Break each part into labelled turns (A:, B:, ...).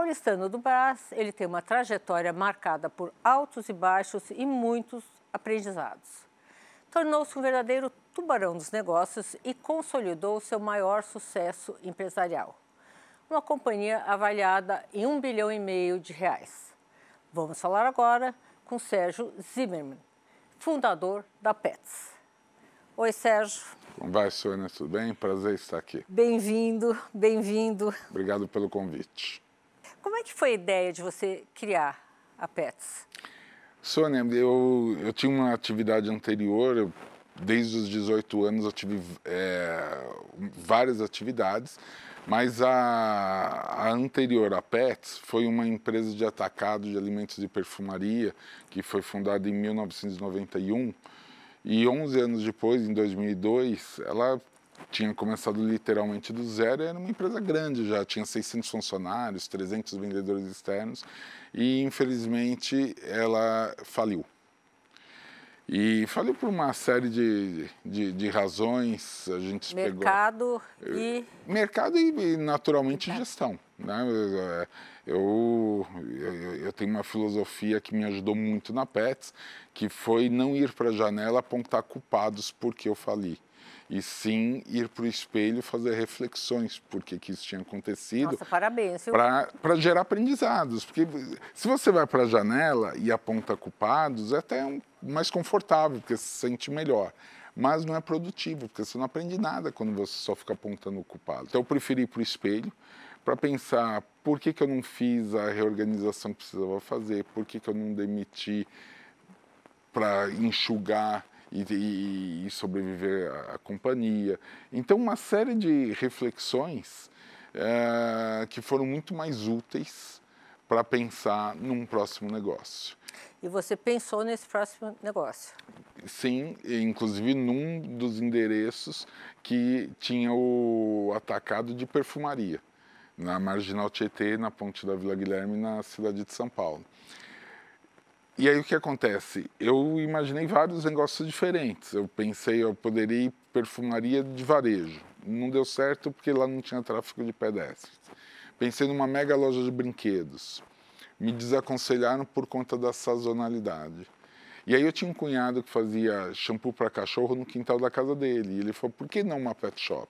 A: Paulistano do Brás, ele tem uma trajetória marcada por altos e baixos e muitos aprendizados. Tornou-se um verdadeiro tubarão dos negócios e consolidou seu maior sucesso empresarial. Uma companhia avaliada em R$ 1,5 bilhão. Vamos falar agora com Sérgio Zimmermann, fundador da Petz. Oi, Sérgio.
B: Como vai, Sônia? Tudo bem? Prazer estar aqui.
A: Bem-vindo, bem-vindo.
B: Obrigado pelo convite.
A: Como é que foi a ideia de você criar a Petz?
B: Sônia, eu tinha uma atividade anterior, desde os 18 anos eu tive várias atividades, mas a anterior, a Petz, foi uma empresa de atacado de alimentos e perfumaria, que foi fundada em 1991, e 11 anos depois, em 2002, ela tinha começado literalmente do zero, era uma empresa grande já, tinha 600 funcionários, 300 vendedores externos, e infelizmente ela faliu. E faliu por uma série de razões, a gente
A: Mercado
B: e naturalmente gestão, né? Eu tenho uma filosofia que me ajudou muito na Petz, que foi não ir para a janela apontar culpados porque eu fali. E sim ir para o espelho fazer reflexões por que isso tinha acontecido.
A: Nossa, parabéns.
B: Para gerar aprendizados. Porque se você vai para a janela e aponta culpados, é até mais confortável, porque você se sente melhor. Mas não é produtivo, porque você não aprende nada quando você só fica apontando o culpado. Então eu preferi ir para o espelho para pensar por que eu não fiz a reorganização que precisava fazer, por que eu não demiti para enxugar e sobreviver à companhia. Então, uma série de reflexões que foram muito mais úteis para pensar num próximo negócio.
A: E você pensou nesse próximo negócio?
B: Sim, inclusive num dos endereços que tinha o atacado de perfumaria, na Marginal Tietê, na Ponte da Vila Guilherme, na cidade de São Paulo. E aí o que acontece? Eu imaginei vários negócios diferentes. Eu pensei, eu poderia ir perfumaria de varejo. Não deu certo porque lá não tinha tráfego de pedestres. Pensei numa mega loja de brinquedos. Me desaconselharam por conta da sazonalidade. E aí eu tinha um cunhado que fazia shampoo para cachorro no quintal da casa dele. E ele falou, por que não uma pet shop?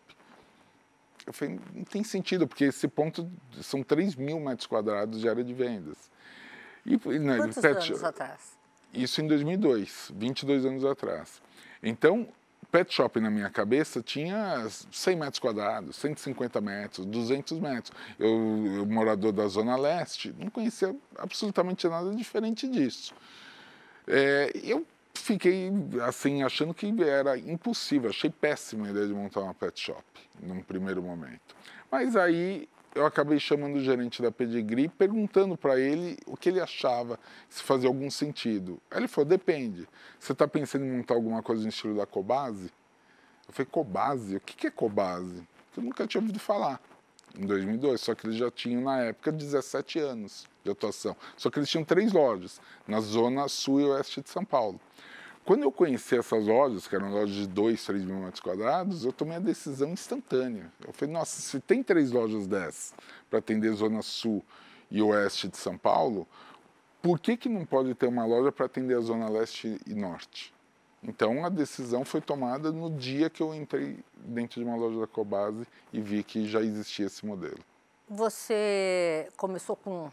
B: Eu falei, não tem sentido, porque esse ponto são 3.000 metros quadrados de área de vendas.
A: Quantos anos atrás?
B: Isso em 2002, 22 anos atrás. Então, pet shop na minha cabeça tinha 100 metros quadrados, 150 metros, 200 metros. Eu morador da Zona Leste, não conhecia absolutamente nada diferente disso. Eu fiquei assim, achando que era impossível, achei péssima a ideia de montar uma pet shop, num primeiro momento. Mas aí eu acabei chamando o gerente da Pedigree, perguntando para ele o que ele achava, se fazia algum sentido. Aí ele falou, depende. Você está pensando em montar alguma coisa no estilo da Cobase? Eu falei, Cobase? O que é Cobase? Eu nunca tinha ouvido falar. Em 2002, só que eles já tinham, na época, 17 anos de atuação. Só que eles tinham 3 lojas, na zona sul e oeste de São Paulo. Quando eu conheci essas lojas, que eram lojas de 2, 3 mil metros quadrados, eu tomei a decisão instantânea. Eu falei, nossa, se tem 3 lojas dessas para atender zona sul e oeste de São Paulo, por que não pode ter uma loja para atender a zona leste e norte? Então a decisão foi tomada no dia que eu entrei dentro de uma loja da Cobase e vi que já existia esse modelo.
A: Você começou com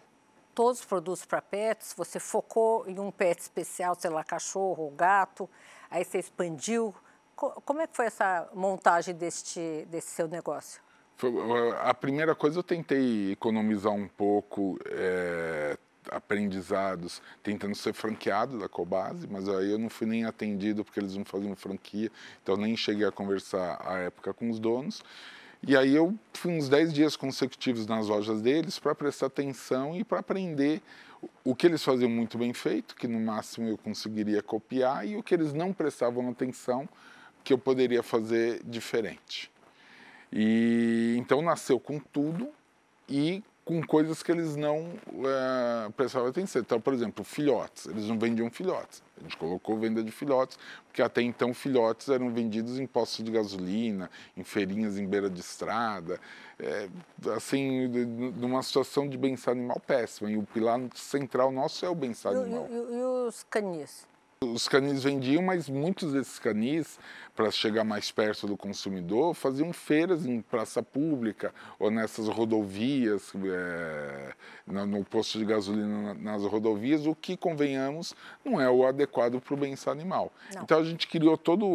A: todos os produtos para pets, você focou em um pet especial, sei lá, cachorro ou gato, aí você expandiu. Como é que foi essa montagem desse seu negócio?
B: A primeira coisa, eu tentei economizar um pouco aprendizados, tentando ser franqueado da Cobase, mas aí eu não fui nem atendido porque eles não faziam franquia, então nem cheguei a conversar à época com os donos. E aí eu fui uns 10 dias consecutivos nas lojas deles para prestar atenção e para aprender o que eles faziam muito bem feito, que no máximo eu conseguiria copiar, e o que eles não prestavam atenção, que eu poderia fazer diferente. E então nasceu com tudo e com coisas que eles não prestavam atenção. Então, por exemplo, filhotes. Eles não vendiam filhotes. A gente colocou venda de filhotes, porque até então filhotes eram vendidos em postos de gasolina, em feirinhas em beira de estrada, assim, numa situação de bem-estar animal péssima. E o pilar central nosso é o bem-estar animal.
A: E os canis?
B: Os canis vendiam, mas muitos desses canis, para chegar mais perto do consumidor, faziam feiras em praça pública ou nessas rodovias, no posto de gasolina nas rodovias, o que, convenhamos, não é o adequado para o bem-estar animal. Não. Então a gente criou toda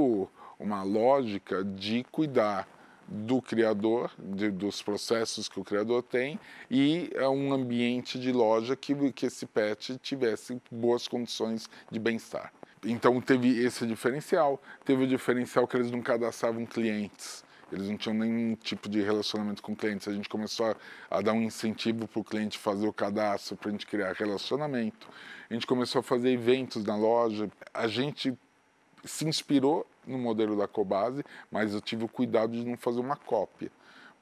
B: uma lógica de cuidar do criador, dos processos que o criador tem, e um ambiente de loja que esse pet tivesse boas condições de bem-estar. Então teve esse diferencial, teve o diferencial que eles não cadastravam clientes, eles não tinham nenhum tipo de relacionamento com clientes. A gente começou a dar um incentivo para o cliente fazer o cadastro, para a gente criar relacionamento. A gente começou a fazer eventos na loja, a gente se inspirou no modelo da Cobasi, mas eu tive o cuidado de não fazer uma cópia,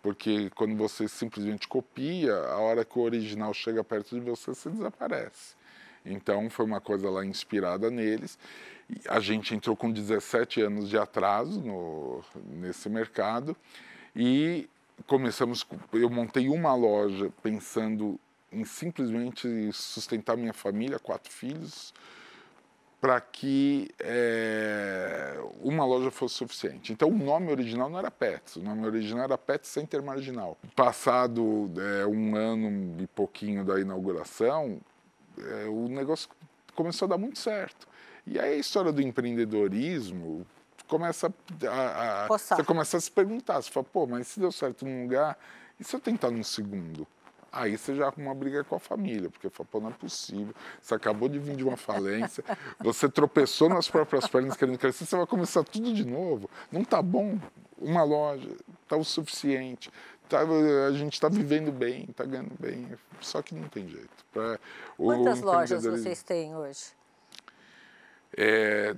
B: porque quando você simplesmente copia, a hora que o original chega perto de você, você desaparece. Então foi uma coisa lá inspirada neles. A gente entrou com 17 anos de atraso nesse mercado e eu montei uma loja pensando em simplesmente sustentar minha família, 4 filhos, para que uma loja fosse suficiente. Então, o nome original não era Pets, o nome original era Pet Center Marginal. Passado um ano e pouquinho da inauguração, o negócio começou a dar muito certo. E aí a história do empreendedorismo começa você começa a se perguntar, você fala, pô, mas se deu certo num lugar, e se eu tentar num segundo? Aí você já arruma uma briga com a família, porque fala, pô, não é possível, você acabou de vir de uma falência, você tropeçou nas próprias pernas querendo crescer, você vai começar tudo de novo. Não tá bom, uma loja, tá o suficiente, a gente está vivendo bem, está ganhando bem, só que não tem jeito.
A: Quantas lojas vocês têm hoje?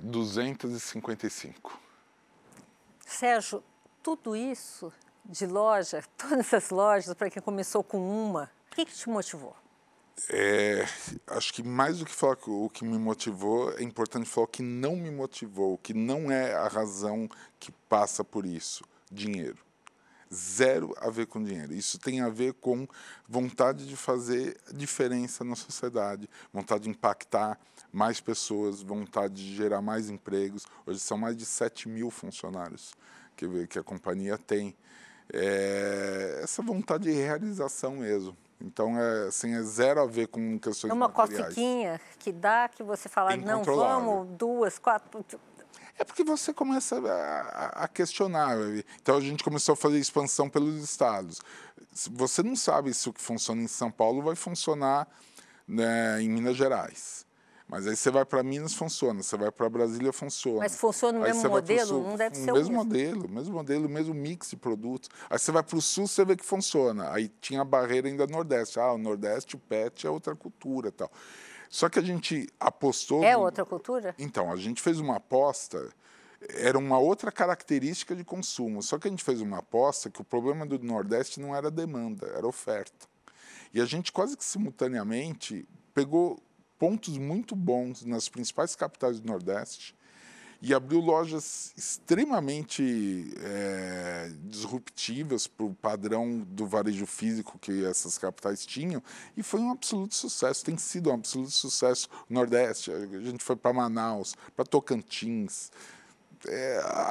B: 255.
A: Sérgio, tudo isso de loja, todas essas lojas, para quem começou com uma, o que te motivou?
B: Acho que mais do que falar o que me motivou, é importante falar o que não me motivou, o que não é a razão que passa por isso: dinheiro. Zero a ver com dinheiro. Isso tem a ver com vontade de fazer diferença na sociedade, vontade de impactar mais pessoas, vontade de gerar mais empregos. Hoje são mais de 7 mil funcionários que a companhia tem. Essa vontade de realização mesmo. Então, assim, é zero a ver com questões materiais.
A: É uma cocequinha que dá, que você fala, não, vamos, 2, 4...
B: É porque você começa a questionar. Então, a gente começou a fazer expansão pelos estados. Você não sabe se o que funciona em São Paulo vai funcionar, né, em Minas Gerais. Mas aí você vai para Minas, funciona. Você vai para Brasília, funciona.
A: Mas funciona o mesmo modelo? Não deve ser o
B: mesmo modelo, mesmo mix de produtos. Aí você vai para o Sul, você vê que funciona. Aí tinha a barreira ainda do Nordeste. O Nordeste, o pet é outra cultura e tal. Só que a gente apostou...
A: É outra cultura?
B: Então, a gente fez uma aposta, era uma outra característica de consumo. Só que a gente fez uma aposta que o problema do Nordeste não era demanda, era oferta. E a gente quase que simultaneamente pegou pontos muito bons nas principais capitais do Nordeste e abriu lojas extremamente disruptivas para o padrão do varejo físico que essas capitais tinham, e foi um absoluto sucesso, tem sido um absoluto sucesso. O Nordeste, a gente foi para Manaus, para Tocantins.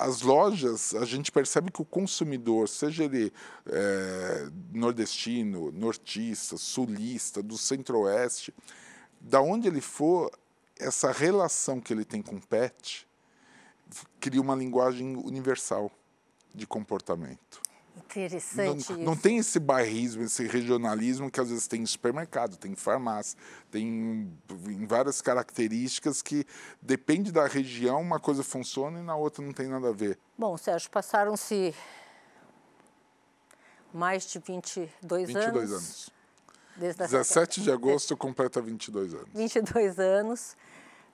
B: As lojas, a gente percebe que o consumidor, seja ele nordestino, nortista, sulista, do centro-oeste, da onde ele for, essa relação que ele tem com o pet cria uma linguagem universal de comportamento.
A: Interessante
B: não tem esse bairrismo, esse regionalismo que às vezes tem em supermercado, tem em farmácia, tem em várias características que depende da região, uma coisa funciona e na outra não tem nada a ver.
A: Bom, Sérgio, passaram-se mais de 22 anos.
B: Desde 17 de agosto completa 22 anos.
A: 22 anos.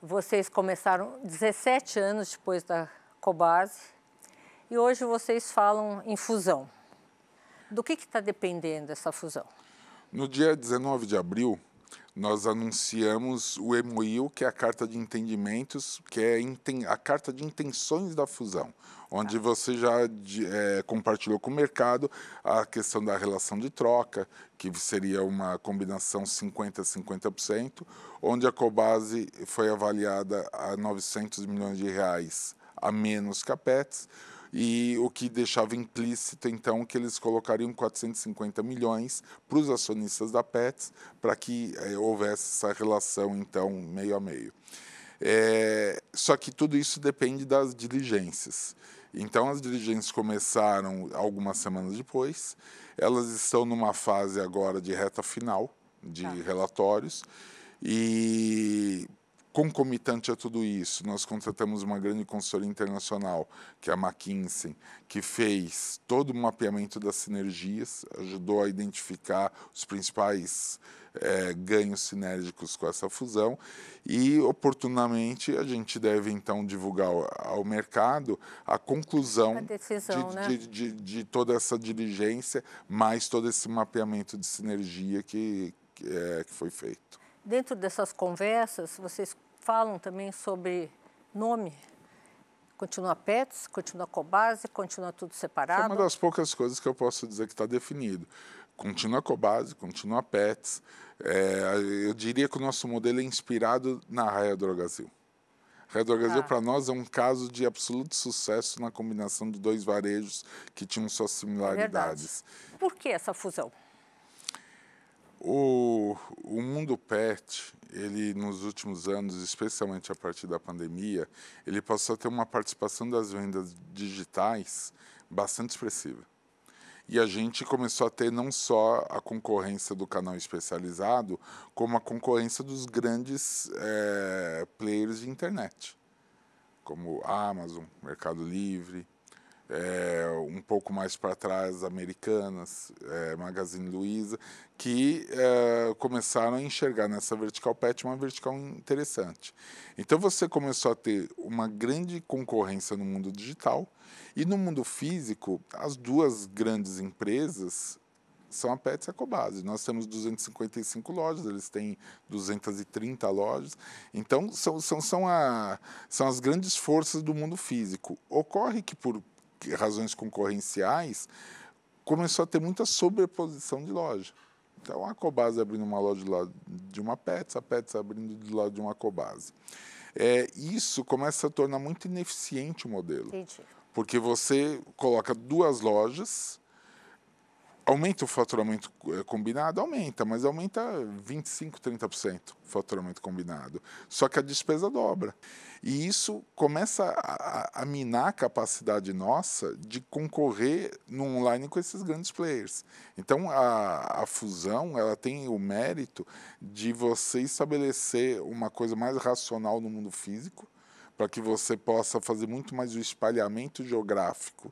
A: Vocês começaram 17 anos depois da Cobasi e hoje vocês falam em fusão. Do que está dependendo essa fusão?
B: No dia 19 de abril, nós anunciamos o MOU, que é a Carta de Entendimentos, que é a Carta de Intenções da Fusão, onde você já compartilhou com o mercado a questão da relação de troca, que seria uma combinação 50-50%, onde a Cobasi foi avaliada a R$ 900 milhões a menos que a Petz, e o que deixava implícito, então, que eles colocariam 450 milhões para os acionistas da Petz, para que houvesse essa relação, então, meio a meio. Só que tudo isso depende das diligências. Então, as diligências começaram algumas semanas depois, elas estão numa fase agora de reta final, de relatórios, e concomitante a tudo isso, nós contratamos uma grande consultoria internacional, que é a McKinsey, que fez todo o mapeamento das sinergias, ajudou a identificar os principais ganhos sinérgicos com essa fusão e, oportunamente, a gente deve, então, divulgar ao mercado a conclusão de toda essa diligência, mais todo esse mapeamento de sinergia que foi feito.
A: Dentro dessas conversas, vocês falam também sobre nome. Continua Petz, continua Cobasi, continua tudo separado?
B: É uma das poucas coisas que eu posso dizer que está definido. Continua Cobasi, continua Petz. Eu diria que o nosso modelo é inspirado na Raia Drogasil. Raia Drogasil, para nós, é um caso de absoluto sucesso na combinação de dois varejos que tinham suas similaridades.
A: Por que essa fusão?
B: O mundo pet, ele nos últimos anos, especialmente a partir da pandemia, ele passou a ter uma participação das vendas digitais bastante expressiva. E a gente começou a ter não só a concorrência do canal especializado, como a concorrência dos grandes players de internet, como Amazon, Mercado Livre, um pouco mais para trás, Americanas, Magazine Luiza, que começaram a enxergar nessa vertical pet uma vertical interessante. Então você começou a ter uma grande concorrência no mundo digital e no mundo físico, as duas grandes empresas são a Petz e a Cobasi. Nós temos 255 lojas, eles têm 230 lojas. Então, são as grandes forças do mundo físico. Ocorre que, por razões concorrenciais, começou a ter muita sobreposição de loja. Então, a Cobasi abrindo uma loja do lado de uma Petz, a Petz abrindo do lado de uma Cobasi. Isso começa a tornar muito ineficiente o modelo.
A: Entendi.
B: Porque você coloca duas lojas, aumenta o faturamento combinado? Aumenta, mas aumenta 25%, 30% o faturamento combinado. Só que a despesa dobra. E isso começa a minar a capacidade nossa de concorrer no online com esses grandes players. Então, a fusão, ela tem o mérito de você estabelecer uma coisa mais racional no mundo físico, para que você possa fazer muito mais o espalhamento geográfico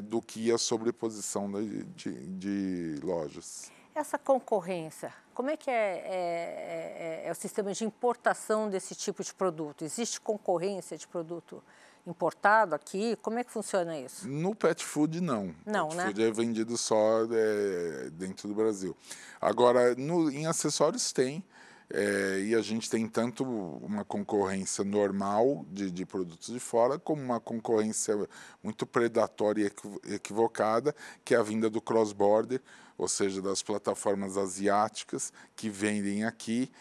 B: do que a sobreposição de lojas.
A: Essa concorrência, como é que é o sistema de importação desse tipo de produto? Existe concorrência de produto importado aqui? Como é que funciona isso?
B: No pet food, não.
A: Não,
B: pet
A: né?
B: food é vendido só dentro do Brasil. Agora, em acessórios tem. E a gente tem tanto uma concorrência normal de produtos de fora, como uma concorrência muito predatória e equivocada, que é a vinda do cross-border, ou seja, das plataformas asiáticas que vendem aqui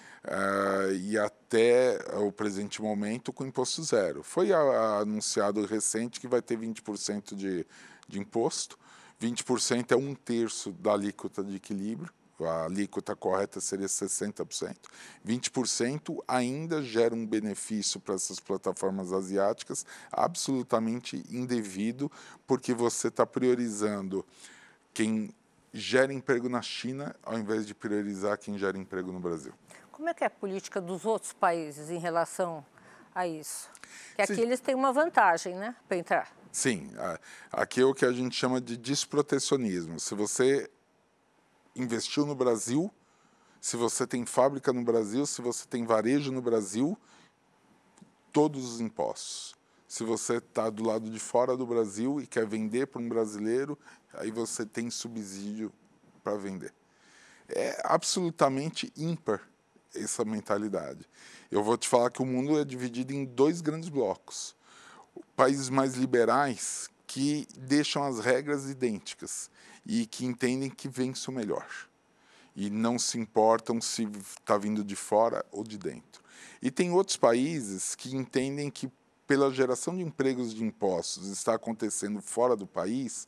B: e até o presente momento com imposto zero. Foi anunciado recente que vai ter 20% de imposto, 20% é 1/3 da alíquota de equilíbrio. A alíquota correta seria 60%. 20% ainda gera um benefício para essas plataformas asiáticas absolutamente indevido, porque você está priorizando quem gera emprego na China ao invés de priorizar quem gera emprego no Brasil.
A: Como é que é a política dos outros países em relação a isso? Que aqui eles têm uma vantagem, né, para entrar.
B: Sim, aqui é o que a gente chama de desprotecionismo. Se você investiu no Brasil, se você tem fábrica no Brasil, se você tem varejo no Brasil, todos os impostos. Se você está do lado de fora do Brasil e quer vender para um brasileiro, aí você tem subsídio para vender. É absolutamente ímpar essa mentalidade. Eu vou te falar que o mundo é dividido em dois grandes blocos. Países mais liberais que deixam as regras idênticas e que entendem que vence o melhor. E não se importam se está vindo de fora ou de dentro. E tem outros países que entendem que, pela geração de empregos de impostos está acontecendo fora do país,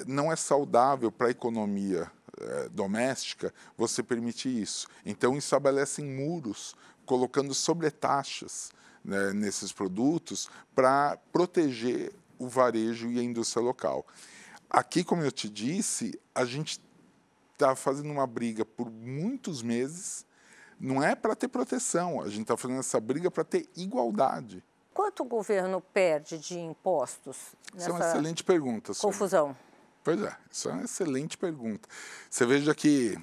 B: não é saudável para a economia doméstica você permitir isso. Então, estabelecem muros, colocando sobretaxas, né, nesses produtos para proteger o varejo e a indústria local. Aqui, como eu te disse, a gente está fazendo uma briga por muitos meses, não é para ter proteção, a gente está fazendo essa briga para ter igualdade.
A: Quanto o governo perde de impostos nessa
B: Isso é uma excelente pergunta,
A: confusão?
B: Pois é, isso é uma excelente pergunta. Você veja que,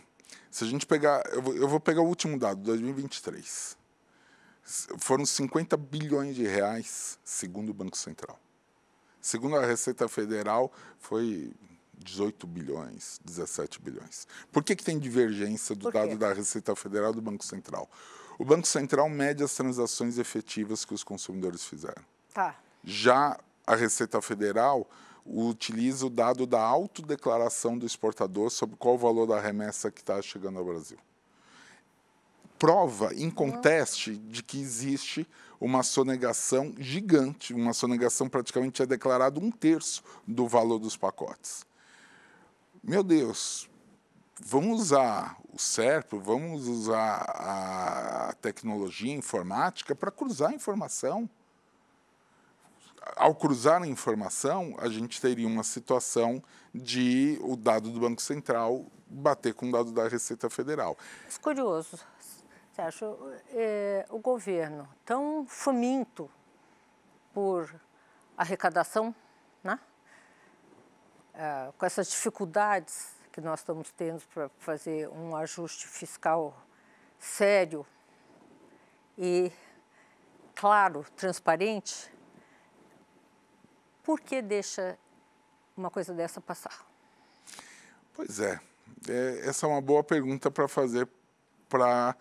B: se a gente pegar, eu vou pegar o último dado, 2023. Foram 50 bilhões de reais, segundo o Banco Central. Segundo a Receita Federal, foi 18 bilhões, 17 bilhões. Por que tem divergência do dado da Receita Federal e do Banco Central? O Banco Central mede as transações efetivas que os consumidores fizeram.
A: Tá.
B: Já a Receita Federal utiliza o dado da autodeclaração do exportador sobre qual o valor da remessa que está chegando ao Brasil. Prova inconteste de que existe uma sonegação gigante, uma sonegação praticamente é declarado 1/3 do valor dos pacotes. Meu Deus, vamos usar o SERP, vamos usar a tecnologia informática para cruzar a informação. Ao cruzar a informação, a gente teria uma situação de o dado do Banco Central bater com o dado da Receita Federal.
A: Mas curioso, você acha, o governo tão faminto por arrecadação, né? Com essas dificuldades que nós estamos tendo para fazer um ajuste fiscal sério e, claro, transparente, por que deixa uma coisa dessa passar?
B: Pois é, essa é uma boa pergunta para fazer para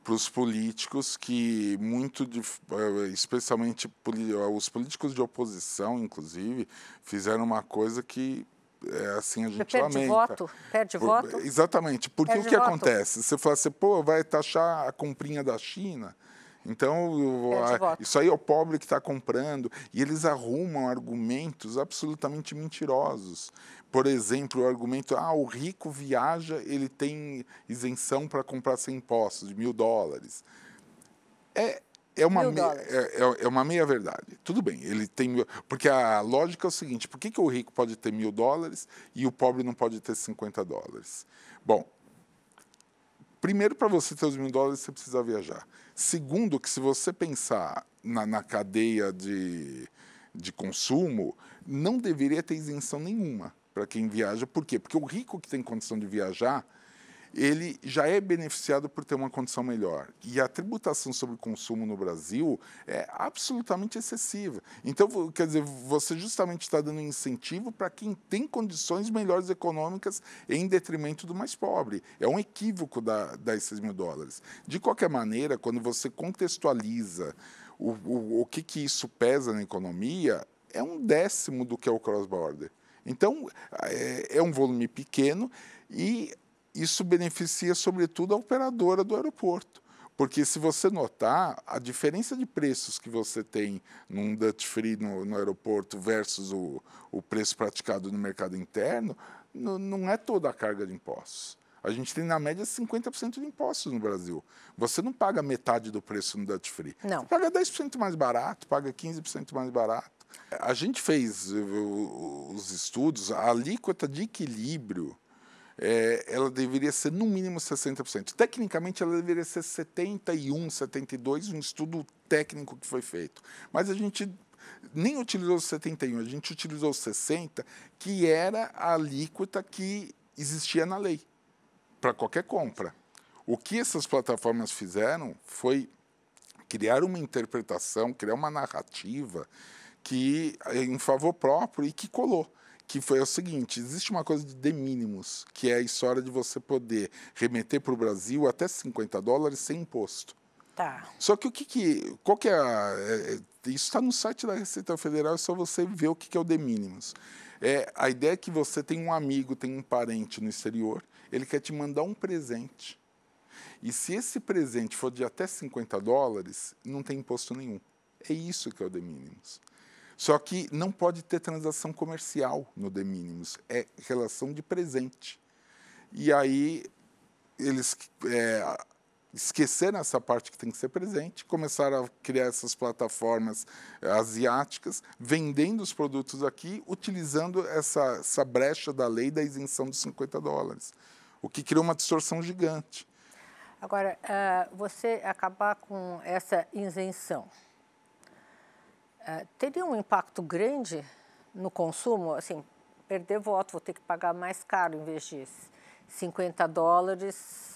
B: os políticos que especialmente os políticos de oposição, inclusive, fizeram uma coisa que assim a gente lamenta.
A: Perde voto?
B: Exatamente, porque o que acontece? Você fala assim, pô, vai taxar a comprinha da China, então isso aí é o pobre que está comprando, e eles arrumam argumentos absolutamente mentirosos. Por exemplo, o argumento, o rico viaja, ele tem isenção para comprar sem impostos, de $1.000. É uma meia-verdade. Tudo bem, ele tem... Porque a lógica é o seguinte, por que o rico pode ter $1.000 e o pobre não pode ter $50? Bom, primeiro, para você ter os $1.000, você precisa viajar. Segundo, que se você pensar na cadeia de consumo, não deveria ter isenção nenhuma para quem viaja. Por quê? Porque o rico que tem condição de viajar, ele já é beneficiado por ter uma condição melhor. E a tributação sobre consumo no Brasil é absolutamente excessiva. Então, quer dizer, você justamente está dando incentivo para quem tem condições melhores econômicas em detrimento do mais pobre. É um equívoco desses $1.000. De qualquer maneira, quando você contextualiza o que isso pesa na economia, é 1/10 do que é o cross-border. Então, é um volume pequeno e isso beneficia, sobretudo, a operadora do aeroporto. Porque, se você notar, a diferença de preços que você tem num duty free no aeroporto versus o preço praticado no mercado interno, não é toda a carga de impostos. A gente tem, na média, 50% de impostos no Brasil. Você não paga metade do preço no duty free.
A: Não.
B: Você paga 10% mais barato, paga 15% mais barato. A gente fez os estudos, a alíquota de equilíbrio, ela deveria ser no mínimo 60%. Tecnicamente, ela deveria ser 71%, 72%, um estudo técnico que foi feito. Mas a gente nem utilizou 71%, a gente utilizou 60%, que era a alíquota que existia na lei, para qualquer compra. O que essas plataformas fizeram foi criar uma interpretação, criar uma narrativa que em favor próprio e que colou. que foi o seguinte: existe uma coisa de mínimos, que é a história de você poder remeter para o Brasil até $50 sem imposto.
A: Tá.
B: Só que qual que é isso está no site da Receita Federal, é só você ver o que é o de mínimos. A ideia é que você tem um amigo, tem um parente no exterior, ele quer te mandar um presente. E se esse presente for de até $50, não tem imposto nenhum. É isso que é o de mínimos. Só que não pode ter transação comercial no de mínimos, é relação de presente. E aí eles esqueceram essa parte que tem que ser presente, começaram a criar essas plataformas asiáticas, vendendo os produtos aqui, utilizando essa brecha da lei da isenção dos $50, o que criou uma distorção gigante.
A: Agora, você acabar com essa isenção, teria um impacto grande no consumo? Assim, perder voto, vou ter que pagar mais caro em vez de $50,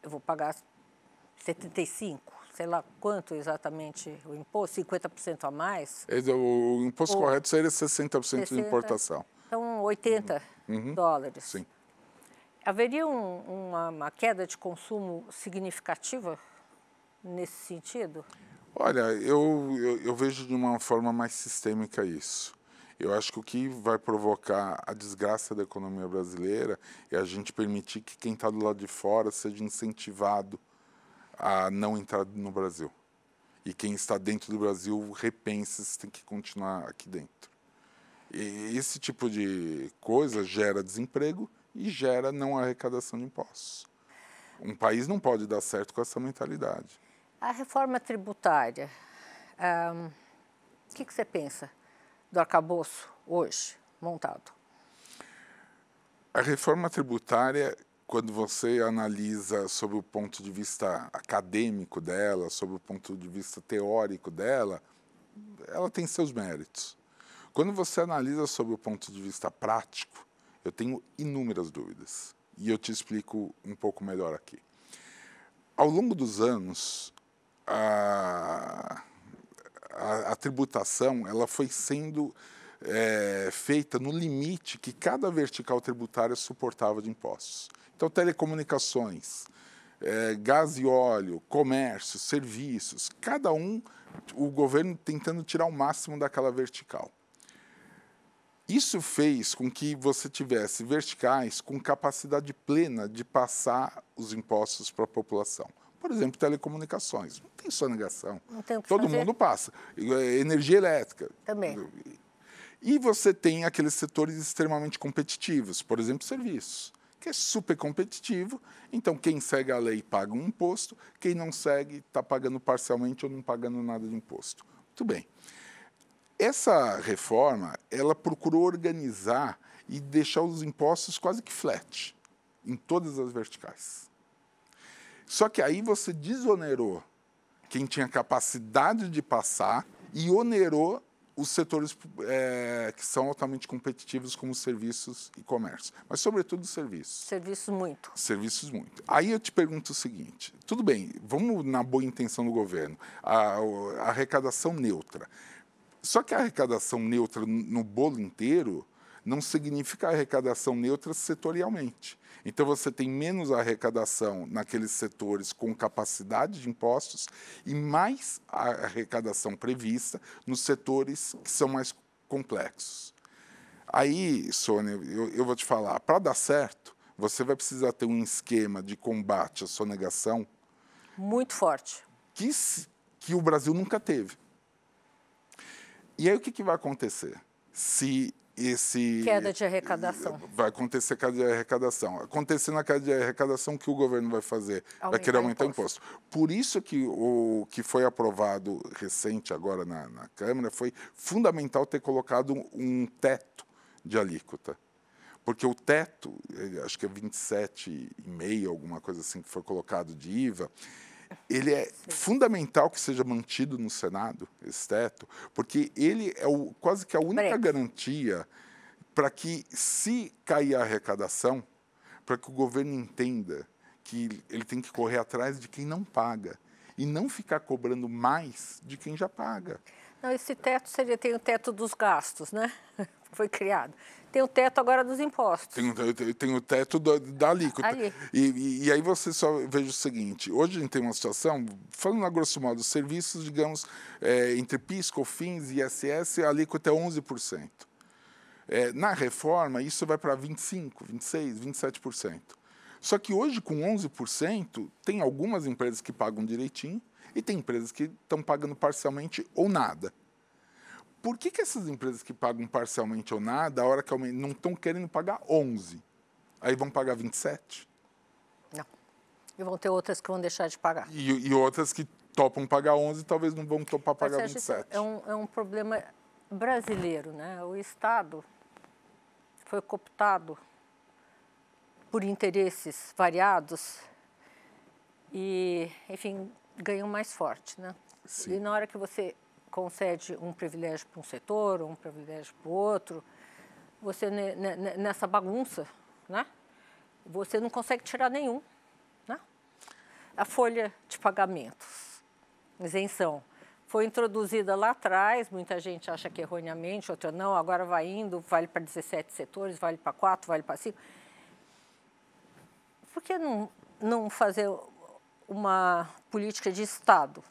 A: eu vou pagar 75, sei lá quanto exatamente o imposto, 50% a mais?
B: O imposto correto seria 60% de importação.
A: Então, $80.
B: Sim.
A: Haveria uma queda de consumo significativa nesse sentido?
B: Olha, eu vejo de uma forma mais sistêmica isso. Eu acho que o que vai provocar a desgraça da economia brasileira é a gente permitir que quem está do lado de fora seja incentivado a não entrar no Brasil. E quem está dentro do Brasil repense se tem que continuar aqui dentro. E esse tipo de coisa gera desemprego e gera não arrecadação de impostos. Um país não pode dar certo com essa mentalidade.
A: A reforma tributária, o que você pensa do arcabouço hoje montado?
B: A reforma tributária, quando você analisa sob o ponto de vista acadêmico dela, sob o ponto de vista teórico dela, ela tem seus méritos. Quando você analisa sob o ponto de vista prático, eu tenho inúmeras dúvidas. E eu te explico um pouco melhor aqui. Ao longo dos anos, a tributação ela foi sendo feita no limite que cada vertical tributária suportava de impostos. Então, telecomunicações, gás e óleo, comércio, serviços, cada um, o governo tentando tirar o máximo daquela vertical. Isso fez com que você tivesse verticais com capacidade plena de passar os impostos para a população. Por exemplo, telecomunicações. Não tem sonegação.
A: Não tem o que
B: Todo
A: fazer.
B: mundo passa. Energia elétrica.
A: Também.
B: E você tem aqueles setores extremamente competitivos, por exemplo, serviços, que é super competitivo. Então, quem segue a lei paga um imposto, quem não segue está pagando parcialmente ou não pagando nada de imposto. Muito bem. Essa reforma, ela procurou organizar e deixar os impostos quase que flat, em todas as verticais. Só que aí você desonerou quem tinha capacidade de passar e onerou os setores que são altamente competitivos, como serviços e comércio. Mas, sobretudo, serviços.
A: Serviços muito.
B: Serviços muito. Aí eu te pergunto o seguinte, tudo bem, vamos na boa intenção do governo, a arrecadação neutra. Só que a arrecadação neutra no bolo inteiro não significa arrecadação neutra setorialmente. Então, você tem menos arrecadação naqueles setores com capacidade de impostos e mais arrecadação prevista nos setores que são mais complexos. Aí, Sônia, eu vou te falar, para dar certo, você vai precisar ter um esquema de combate à sonegação
A: muito forte.
B: Que o Brasil nunca teve. E aí o que vai acontecer?
A: Queda de arrecadação.
B: Vai acontecer queda de arrecadação. Acontecendo a queda de arrecadação, o que o governo vai fazer? Vai querer aumentar o imposto. Por isso que o que foi aprovado recente agora na Câmara foi fundamental ter colocado um teto de alíquota. Porque o teto, acho que é 27,5, alguma coisa assim que foi colocado de IVA, ele é fundamental que seja mantido no Senado, esse teto, porque ele é quase que a única garantia para que, se cair a arrecadação, para que o governo entenda que ele tem que correr atrás de quem não paga e não ficar cobrando mais de quem já paga.
A: Não, esse teto tem o teto dos gastos, né? Foi criado. Tem o teto agora dos impostos.
B: Tem o teto da alíquota.
A: Ali.
B: E aí você só veja o seguinte, hoje a gente tem uma situação, falando a grosso modo, serviços, digamos, entre PIS, COFINS e ISS, a alíquota é 11%. Na reforma, isso vai para 25%, 26%, 27%. Só que hoje, com 11%, tem algumas empresas que pagam direitinho e tem empresas que estão pagando parcialmente ou nada. Por que essas empresas que pagam parcialmente ou nada, a hora que aumentam, não estão querendo pagar 11%? Aí vão pagar 27%?
A: Não. E vão ter outras que vão deixar de pagar.
B: E outras que topam pagar 11% talvez não vão topar pagar 27%.
A: É um problema brasileiro, né? O Estado foi cooptado por interesses variados e, enfim, ganham mais forte, né?
B: Sim.
A: E na hora que você concede um privilégio para um setor ou um privilégio para o outro, você nessa bagunça, né? Você não consegue tirar nenhum, né? A folha de pagamentos, isenção, foi introduzida lá atrás, muita gente acha que erroneamente, outra não, agora vai indo, vale para 17 setores, vale para 4, vale para 5. Por que não fazer uma política de Estado?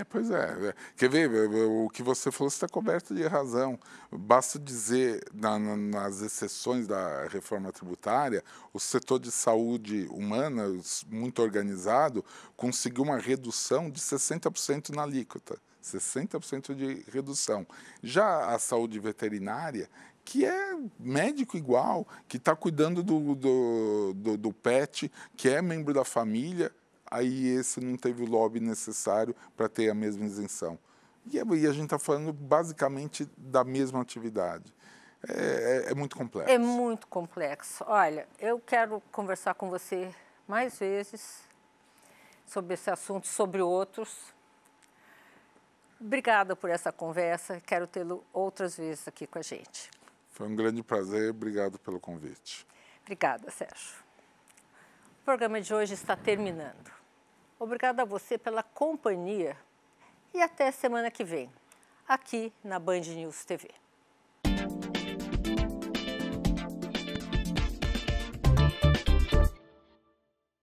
B: Pois é. Quer ver, o que você falou está coberto de razão. Basta dizer, nas exceções da reforma tributária, o setor de saúde humana, muito organizado, conseguiu uma redução de 60% na alíquota. 60% de redução. Já a saúde veterinária, que é médico igual, que está cuidando do pet, que é membro da família, aí esse não teve o lobby necessário para ter a mesma isenção. E a gente está falando basicamente da mesma atividade. É muito complexo.
A: É muito complexo. Olha, eu quero conversar com você mais vezes sobre esse assunto, sobre outros. Obrigada por essa conversa. Quero tê-lo outras vezes aqui com a gente.
B: Foi um grande prazer. Obrigado pelo convite.
A: Obrigada, Sérgio. O programa de hoje está terminando. Obrigada a você pela companhia e até semana que vem, aqui na Band News TV.